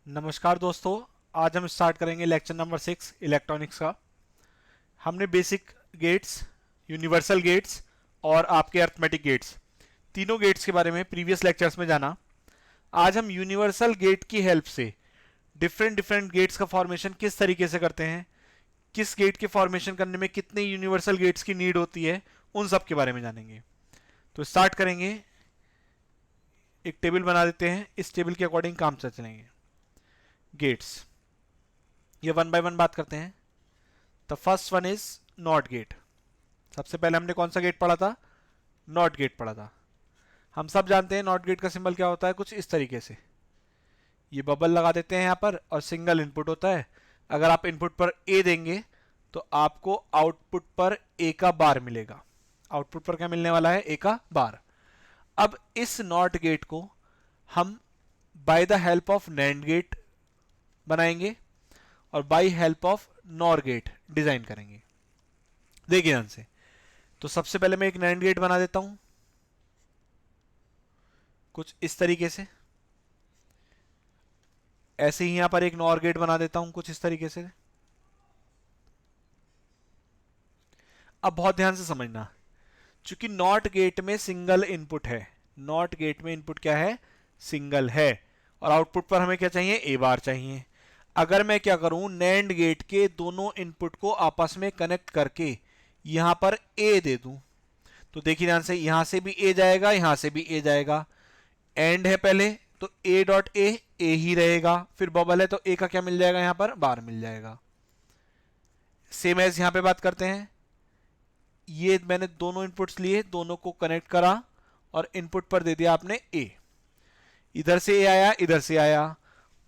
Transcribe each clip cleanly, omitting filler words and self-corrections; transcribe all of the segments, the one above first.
नमस्कार दोस्तों। आज हम स्टार्ट करेंगे लेक्चर नंबर 6 इलेक्ट्रॉनिक्स का। हमने बेसिक गेट्स, यूनिवर्सल गेट्स और आपके अर्थमेटिक गेट्स, तीनों गेट्स के बारे में प्रीवियस लेक्चर्स में जाना। आज हम यूनिवर्सल गेट की हेल्प से डिफरेंट डिफरेंट गेट्स का फॉर्मेशन किस तरीके से करते हैं, किस गेट के फॉर्मेशन करने में कितने यूनिवर्सल गेट्स की नीड होती है, उन सब के बारे में जानेंगे। तो स्टार्ट करेंगे। एक टेबल बना देते हैं, इस टेबल के अकॉर्डिंग काम से चलेंगे। गेट्स, ये वन बाय वन बात करते हैं। The first one is not gate. सबसे पहले हमने कौन सा गेट पढ़ा था? नॉट गेट पढ़ा था। हम सब जानते हैं नॉट गेट का सिंबल क्या होता है, कुछ इस तरीके से। ये बबल लगा देते हैं यहाँ पर और सिंगल इनपुट होता है। अगर आप इनपुट पर ए देंगे तो आपको आउटपुट पर ए का बार मिलेगा। आउटपुट पर क्या मिलने वाला है? ए का बार। अब इस नॉट गेट को हम by the help of NAND gate बनाएंगे और by help of NOR gate design करेंगे। देखिए ध्यान से। तो सबसे पहले मैं एक नैंड गेट बना देता हूं कुछ इस तरीके से। ऐसे ही यहां पर एक नॉर गेट बना देता हूं कुछ इस तरीके से। अब बहुत ध्यान से समझना, चूंकि नॉट गेट में सिंगल इनपुट है, नॉट गेट में इनपुट क्या है? सिंगल है। और आउटपुट पर हमें क्या चाहिए? ए बार चाहिए। अगर मैं क्या करूं, नैंड गेट के दोनों इनपुट को आपस में कनेक्ट करके यहां पर ए दे दूं, तो देखिए ध्यान से, यहां से भी ए जाएगा, यहां से भी ए जाएगा। एंड है पहले तो ए डॉट ए ही रहेगा, फिर बबल है तो ए का क्या मिल जाएगा? यहां पर बार मिल जाएगा। सेम एज यहां पे बात करते हैं। ये मैंने दोनों इनपुट्स लिए, दोनों को कनेक्ट करा और इनपुट पर दे दिया आपने ए। इधर से ए आया, इधर से आया।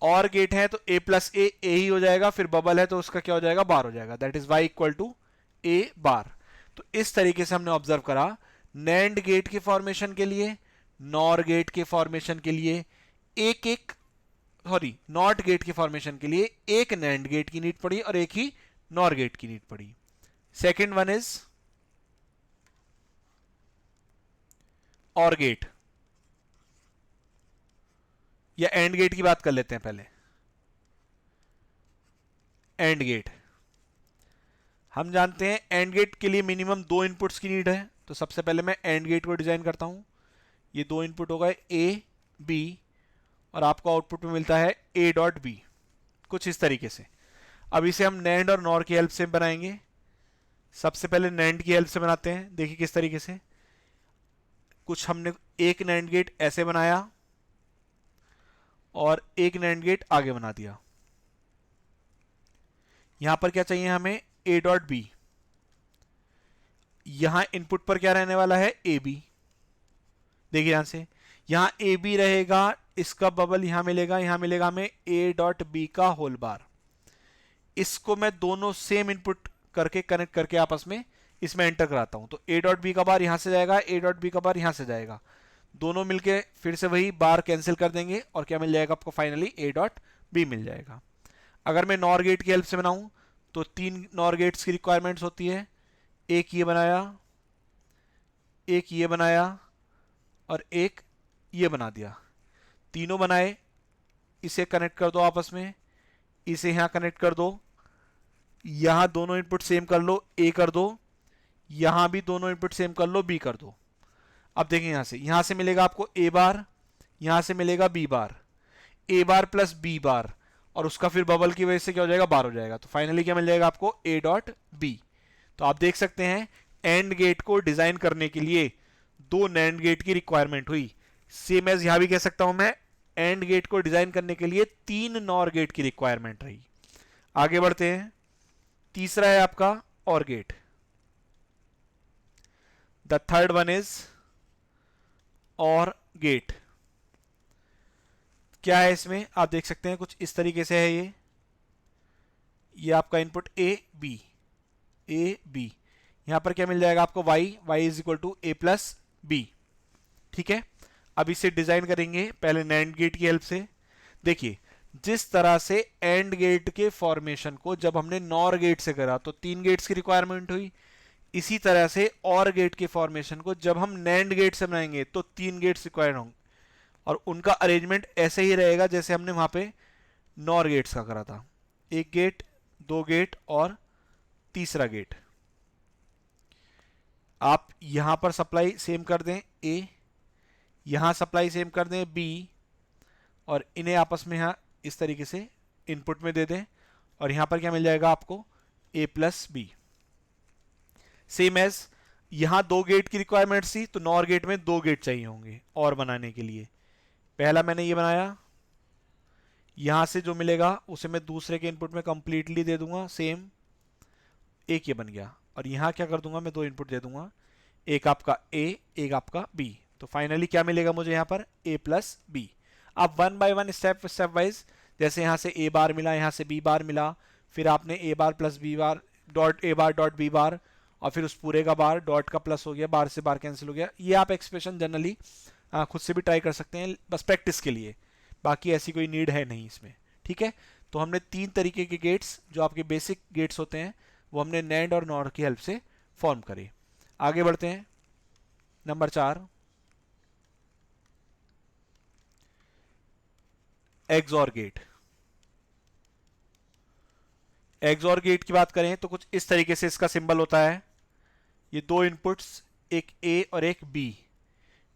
और गेट है तो ए प्लस ए ही हो जाएगा, फिर बबल है तो उसका क्या हो जाएगा? बार हो जाएगा। That is Y equal to A bar. तो इस तरीके से हमने ऑब्जर्व करा, नैंड गेट के फॉर्मेशन के लिए, नॉर गेट के फॉर्मेशन के लिए एक एक, सॉरी, नॉट गेट के फॉर्मेशन के लिए एक नैंड गेट की नीड पड़ी और एक ही नॉर गेट की नीड पड़ी। Second one is OR gate या एंड गेट की बात कर लेते हैं पहले। एंड गेट, हम जानते हैं एंड गेट के लिए मिनिमम दो इनपुट्स की नीड है। तो सबसे पहले मैं एंड गेट को डिजाइन करता हूं। ये दो इनपुट हो गए ए बी और आपको आउटपुट में मिलता है ए डॉट बी, कुछ इस तरीके से। अब इसे हम नैंड और नॉर की हेल्प से बनाएंगे। सबसे पहले नैंड की हेल्प से बनाते हैं। देखिए किस तरीके से। कुछ हमने एक नैंड गेट ऐसे बनाया और एक नैंड गेट आगे बना दिया। यहां पर क्या चाहिए हमें? A dot B. यहां इनपुट पर क्या रहने वाला है? A B. देखिए यहां से, यहां ए बी रहेगा, इसका बबल यहां मिलेगा, यहां मिलेगा हमें ए डॉट बी का होल बार। इसको मैं दोनों सेम इनपुट करके कनेक्ट करके आपस में इसमें एंटर कराता हूं। तो ए डॉट बी का बार यहां से जाएगा, ए डॉट बी का बार यहां से जाएगा। दोनों मिलके फिर से वही बार कैंसिल कर देंगे और क्या मिल जाएगा आपको? फाइनली ए डॉट बी मिल जाएगा। अगर मैं नॉर गेट की हेल्प से बनाऊं तो तीन नॉर गेट्स की रिक्वायरमेंट्स होती है। एक ये बनाया, एक ये बनाया और एक ये बना दिया। तीनों बनाए, इसे कनेक्ट कर दो आपस में, इसे यहां कनेक्ट कर दो, यहां दोनों इनपुट सेम कर लो, ए कर दो, यहां भी दोनों इनपुट सेम कर लो, बी कर दो। अब देखें, यहां से मिलेगा आपको ए बार, यहां से मिलेगा बी बार। ए बार प्लस बी बार और उसका फिर बबल की वजह से क्या हो जाएगा? बार हो जाएगा। तो फाइनली क्या मिल जाएगा आपको? A dot B. तो आप देख सकते हैं एंड गेट को डिजाइन करने के लिए दो नैंड गेट की रिक्वायरमेंट हुई। सेम एज यहां भी कह सकता हूं मैं, एंड गेट को डिजाइन करने के लिए तीन नॉर गेट की रिक्वायरमेंट रही। आगे बढ़ते हैं। तीसरा है आपका OR gate. The third one is OR gate. क्या है इसमें? आप देख सकते हैं कुछ इस तरीके से है। ये आपका input A B, A B. यहां पर क्या मिल जाएगा आपको? Y, Y is equal to A plus B. ठीक है। अब इसे डिजाइन करेंगे पहले नैंड गेट की हेल्प से। देखिए, जिस तरह से एंड गेट के फॉर्मेशन को जब हमने नॉर गेट से करा तो तीन गेट्स की रिक्वायरमेंट हुई, इसी तरह से और गेट के फॉर्मेशन को जब हम नैंड गेट से बनाएंगे तो तीन गेट्स रिक्वायर्ड होंगे और उनका अरेंजमेंट ऐसे ही रहेगा जैसे हमने वहां पे नॉर गेट्स का करा था, एक गेट, दो गेट और तीसरा गेट। आप यहां पर सप्लाई सेम कर दें ए, यहां सप्लाई सेम कर दें बी, और इन्हें आपस में यहां इस तरीके से इनपुट में दे दें, और यहां पर क्या मिल जाएगा आपको, ए प्लस बी। सेम एज यहां दो गेट की रिक्वायरमेंट थी, तो नॉर गेट में दो गेट चाहिए होंगे और बनाने के लिए। पहला मैंने ये बनाया, यहां से जो मिलेगा उसे मैं दूसरे के इनपुट में कंप्लीटली दे दूंगा सेम, एक ये बन गया। और यहां क्या कर दूंगा, मैं दो इनपुट दे दूंगा, एक आपका ए, एक आपका बी। तो फाइनली क्या मिलेगा मुझे यहां पर, ए प्लस बी। अब one by one, step step wise, जैसे यहां से ए बार मिला, यहां से बी बार मिला, फिर आपने A bar plus B bar dot A bar dot B bar, और फिर उस पूरे का बार डॉट का प्लस हो गया, बार से बार कैंसिल हो गया। ये आप एक्सप्रेशन जनरली खुद से भी ट्राई कर सकते हैं, बस प्रैक्टिस के लिए, बाकी ऐसी कोई नीड है नहीं इसमें। ठीक है, तो हमने तीन तरीके के गेट्स, जो आपके बेसिक गेट्स होते हैं, वो हमने नैंड और नॉर की हेल्प से फॉर्म करे। आगे बढ़ते हैं, number 4, XOR gate. XOR gate की बात करें तो कुछ इस तरीके से इसका सिंबल होता है, ये दो इनपुट्स, एक ए और एक बी,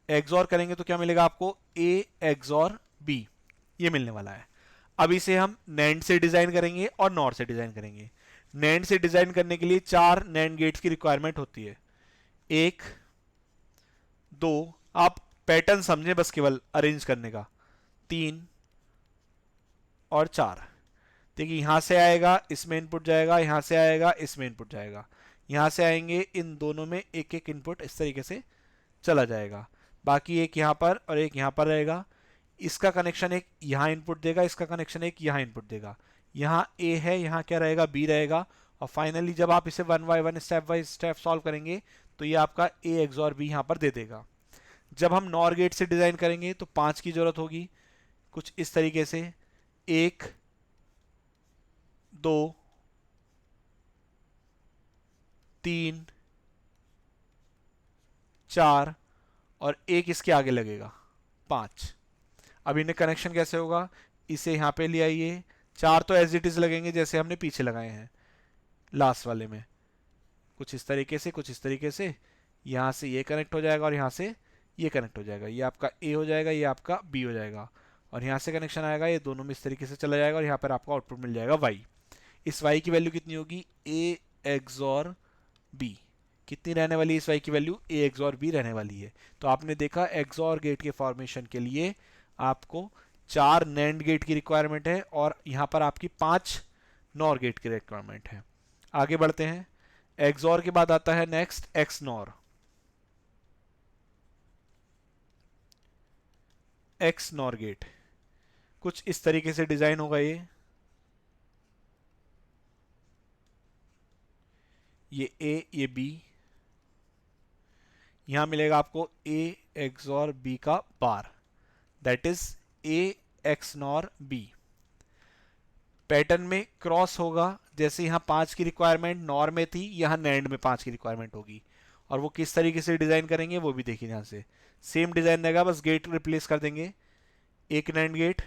एक्सऑर करेंगे तो क्या मिलेगा आपको, ए एक्सऑर बी, ये मिलने वाला है। अब इसे हम नैंड से डिजाइन करेंगे और नॉर से डिजाइन करेंगे। नैंड से डिजाइन करने के लिए 4 नैंड गेट्स की रिक्वायरमेंट होती है, एक, दो, आप पैटर्न समझे बस केवल अरेंज करने का, 3 और 4। देखिए यहां से आएगा, इसमें इनपुट जाएगा, यहां से आएगा, इसमें इनपुट जाएगा, यहां से आएंगे, इन दोनों में एक एक इनपुट इस तरीके से चला जाएगा। बाकी एक यहां पर और एक यहां पर रहेगा, इसका कनेक्शन एक यहां इनपुट देगा, इसका कनेक्शन एक यहां इनपुट देगा, यहां ए है, यहां क्या रहेगा, बी रहेगा। और फाइनली जब आप इसे one by one, step by step solve करेंगे, तो ये आपका ए एक्सऑर बी यहां पर दे देगा। जब हम नॉर गेट से डिजाइन करेंगे तो 5 की जरूरत होगी, कुछ इस तरीके से, 1, 2, 3, 4, और एक इसके आगे लगेगा, 5। अब इन्हें कनेक्शन कैसे होगा, इसे यहां पे ले आइए, 4 तो एज इट इज लगेंगे जैसे हमने पीछे लगाए हैं लास्ट वाले में, कुछ इस तरीके से, कुछ इस तरीके से, यहां से ये कनेक्ट हो जाएगा और यहां से ये कनेक्ट हो जाएगा, ये आपका ए हो जाएगा, ये आपका बी हो जाएगा, और यहां से कनेक्शन आएगा, ये दोनों में इस तरीके से चला जाएगा, और यहाँ पर आपको आउटपुट मिल जाएगा वाई। इस वाई की वैल्यू कितनी होगी, ए एक्सऑर बी। कितनी रहने वाली है इस वाई की वैल्यू, ए एक्सऑर बी रहने वाली है। तो आपने देखा एक्सऑर गेट के फॉर्मेशन के लिए आपको 4 नैंड गेट की रिक्वायरमेंट है, और यहां पर आपकी 5 नॉर गेट की रिक्वायरमेंट है। आगे बढ़ते हैं, एक्सऑर के बाद आता है next XNOR. X nor gate कुछ इस तरीके से डिजाइन होगा, ये ए, ये बी, यहां मिलेगा आपको ए एक्सऑर बी का bar, that is A X NOR B. Pattern में क्रॉस होगा, जैसे यहां 5 की रिक्वायरमेंट नॉर में थी, यहां नैंड में 5 की रिक्वायरमेंट होगी, और वो किस तरीके से डिजाइन करेंगे वो भी देखिए, यहां से सेम डिजाइन रहेगा, बस गेट रिप्लेस कर देंगे, एक नैंड गेट,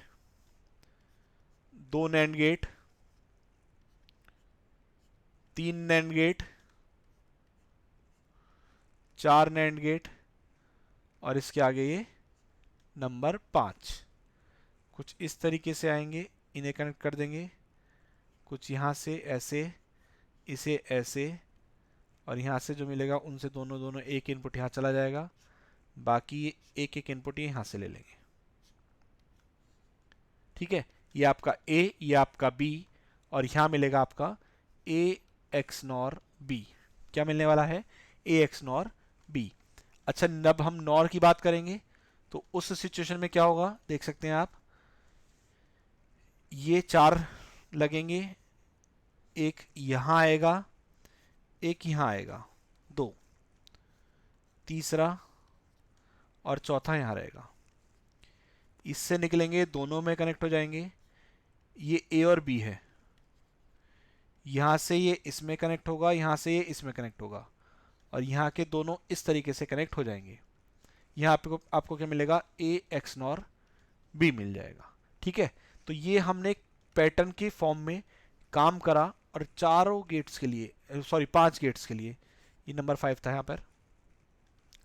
दो NAND gate, 3 NAND gate, 4 NAND gate, और इसके आगे ये नंबर 5। कुछ इस तरीके से आएंगे, इन्हें कनेक्ट कर देंगे, कुछ यहाँ से ऐसे, इसे ऐसे, और यहाँ से जो मिलेगा उनसे दोनों दोनों एक इनपुट यहाँ चला जाएगा, बाकी एक एक इनपुट यहाँ से ले लेंगे। ठीक है, ये आपका ए, ये आपका बी, और यहाँ मिलेगा आपका ए एक्स नॉर बी। क्या मिलने वाला है, ए एक्स नॉर बी। अच्छा, जब हम नॉर की बात करेंगे तो उस सिचुएशन में क्या होगा, देख सकते हैं आप, ये 4 लगेंगे, एक यहां आएगा, एक यहां आएगा, 2, तीसरा और चौथा यहां रहेगा, इससे निकलेंगे, दोनों में कनेक्ट हो जाएंगे, ये ए और बी है, यहां से ये इसमें कनेक्ट होगा, यहां से ये इसमें कनेक्ट होगा, और यहाँ के दोनों इस तरीके से कनेक्ट हो जाएंगे। यहाँ आपको क्या मिलेगा, ए एक्स नॉर बी मिल जाएगा। ठीक है, तो ये हमने पैटर्न के फॉर्म में काम करा और चारों गेट्स के लिए, सॉरी 5 गेट्स के लिए, ये नंबर 5 था यहाँ पर,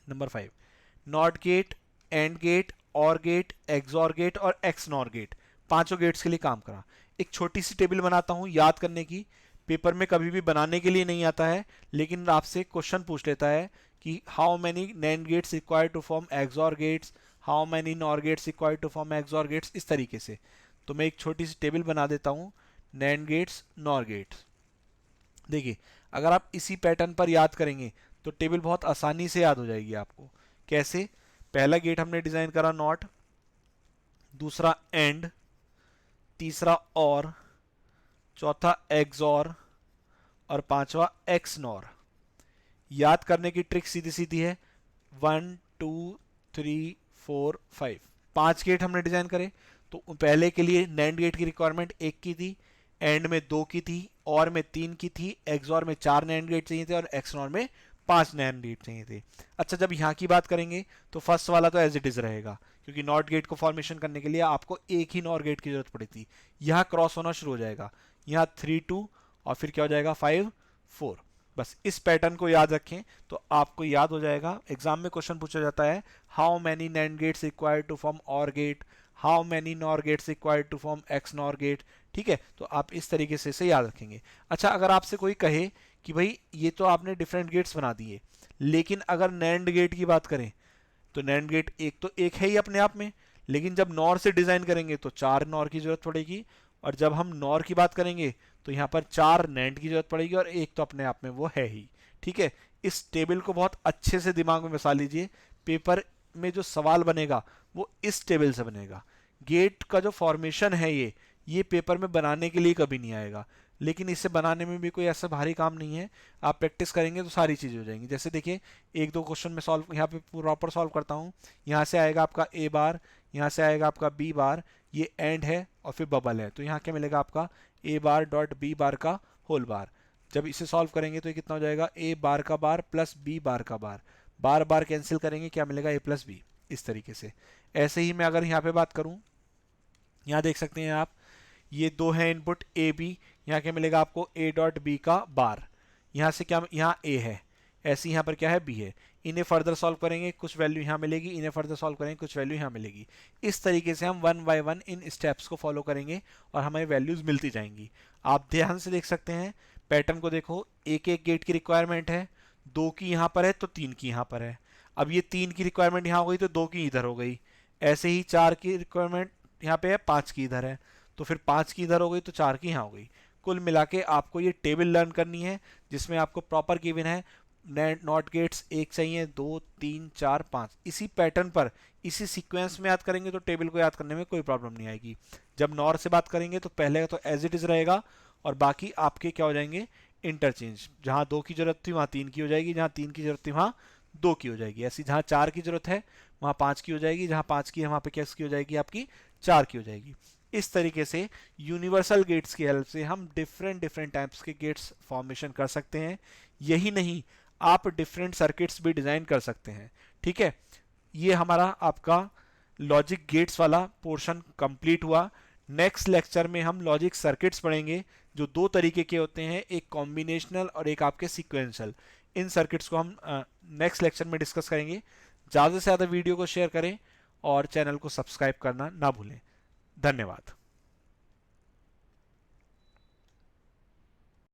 number 5, NOT gate, AND gate, OR gate, XOR gate और एक्स नॉर गेट, पांचों गेट्स के लिए काम करा। एक छोटी सी टेबल बनाता हूं याद करने की, पेपर में कभी भी बनाने के लिए नहीं आता है, लेकिन आपसे क्वेश्चन पूछ लेता है कि how many NAND gates required to form XOR gates, how many NOR gates required to form XOR gates, इस तरीके से। तो मैं एक छोटी सी टेबल बना देता हूं, नैंड गेट्स, नॉर गेट्स। देखिए अगर आप इसी पैटर्न पर याद करेंगे तो टेबल बहुत आसानी से याद हो जाएगी आपको। कैसे? पहला गेट हमने डिजाइन करा नॉट, दूसरा एंड, तीसरा और, चौथा एक्सॉर और पांचवा एक्स नॉर। याद करने की ट्रिक सीधी सीधी है, 1 2 3 4 5, 5 गेट हमने डिजाइन करे। तो पहले के लिए नैंड गेट की रिक्वायरमेंट 1 की थी, एंड में 2 की थी, और में 3 की थी, एक्सॉर में 4 नैंड गेट चाहिए थे और एक्सनॉर में 5 नैंड गेट चाहिए थे। अच्छा जब यहाँ की बात करेंगे तो फर्स्ट वाला तो एज इट इज रहेगा, क्योंकि नॉट गेट को फॉर्मेशन करने के लिए आपको एक ही नॉर गेट की जरूरत पड़ी थी। यहाँ क्रॉस होना शुरू हो जाएगा, यहाँ 3 2 और फिर क्या हो जाएगा 5 4। बस इस पैटर्न को याद रखें तो आपको याद हो जाएगा। एग्जाम में क्वेश्चन पूछा जाता है how many NAND gates required to form OR gate, how many NOR gates required to form X nor gate. ठीक है, तो आप इस तरीके से याद रखेंगे। अच्छा अगर आपसे कोई कहे कि भाई ये तो आपने डिफरेंट गेट्स बना दिए, लेकिन अगर नैंड गेट की बात करें तो नैंड गेट एक तो एक है ही अपने आप में, लेकिन जब नॉर से डिजाइन करेंगे तो 4 नॉर की जरूरत पड़ेगी, और जब हम नॉर की बात करेंगे तो यहाँ पर 4 नैंड की जरूरत पड़ेगी, और एक तो अपने आप में वो है ही। ठीक है, इस टेबल को बहुत अच्छे से दिमाग में बसा लीजिए, पेपर में जो सवाल बनेगा वो इस टेबल से बनेगा। गेट का जो फॉर्मेशन है ये पेपर में बनाने के लिए कभी नहीं आएगा, लेकिन इसे बनाने में भी कोई ऐसा भारी काम नहीं है। आप प्रैक्टिस करेंगे तो सारी चीज़ें हो जाएंगी। जैसे देखिए एक दो क्वेश्चन में सॉल्व यहाँ पे प्रॉपर सॉल्व करता हूँ। यहाँ से आएगा आपका ए बार, यहाँ से आएगा आपका बी बार, ये एंड है और फिर बबल है, तो यहाँ क्या मिलेगा आपका ए बार डॉट बी बार का होल बार। जब इसे सॉल्व करेंगे तो ये कितना हो जाएगा ए बार का बार प्लस बी बार का बार, बार बार कैंसिल करेंगे क्या मिलेगा ए प्लस बी। इस तरीके से। ऐसे ही मैं अगर यहाँ पे बात करूँ, यहाँ देख सकते हैं आप ये दो है इनपुट ए बी, यहाँ क्या मिलेगा आपको ए डॉट बी का बार, यहाँ से क्या यहाँ ए है, ऐसे यहाँ पर क्या है बी है। इन्हें फर्दर सॉल्व करेंगे कुछ वैल्यू यहाँ मिलेगी, इन्हें फर्दर सॉल्व करेंगे कुछ वैल्यू यहाँ मिलेगी। इस तरीके से हम 1 बाय 1 इन स्टेप्स को फॉलो करेंगे और हमें वैल्यूज मिलती जाएंगी। आप ध्यान से देख सकते हैं पैटर्न को, देखो एक एक गेट की रिक्वायरमेंट है, 2 की यहाँ पर है तो 3 की यहाँ पर है। अब ये 3 की रिक्वायरमेंट यहाँ हो गई तो 2 की इधर हो गई, ऐसे ही 4 की रिक्वायरमेंट यहाँ पे है, 5 की इधर है, तो फिर 5 की इधर हो गई तो 4 की यहाँ हो गई। कुल मिला के आपको ये टेबल लर्न करनी है जिसमें आपको प्रॉपर गिवन है नॉट गेट्स एक चाहिए, 2 3 4 5, इसी पैटर्न पर इसी सीक्वेंस में याद करेंगे तो टेबल को याद करने में कोई प्रॉब्लम नहीं आएगी। जब नॉर से बात करेंगे तो पहले तो एज इट इज रहेगा और बाकी आपके क्या हो जाएंगे इंटरचेंज, जहां 2 की जरूरत थी वहां 3 की हो जाएगी, जहां 3 की जरूरत थी वहां 2 की हो जाएगी, ऐसी जहां 4 की जरूरत है वहां 5 की हो जाएगी, जहां 5 की है वहां पे किसकी हो जाएगी आपकी 4 की हो जाएगी। इस तरीके से यूनिवर्सल गेट्स की हेल्प से हम डिफरेंट टाइप्स के गेट्स फॉर्मेशन कर सकते हैं। यही नहीं, आप डिफरेंट सर्किट्स भी डिजाइन कर सकते हैं। ठीक है, ये हमारा आपका लॉजिक गेट्स वाला पोर्शन कंप्लीट हुआ। नेक्स्ट लेक्चर में हम लॉजिक सर्किट्स पढ़ेंगे जो 2 तरीके के होते हैं, एक कॉम्बिनेशनल और एक आपके सीक्वेंशियल। इन सर्किट्स को हम नेक्स्ट लेक्चर में डिस्कस करेंगे। ज़्यादा से ज़्यादा वीडियो को शेयर करें और चैनल को सब्सक्राइब करना ना भूलें। धन्यवाद।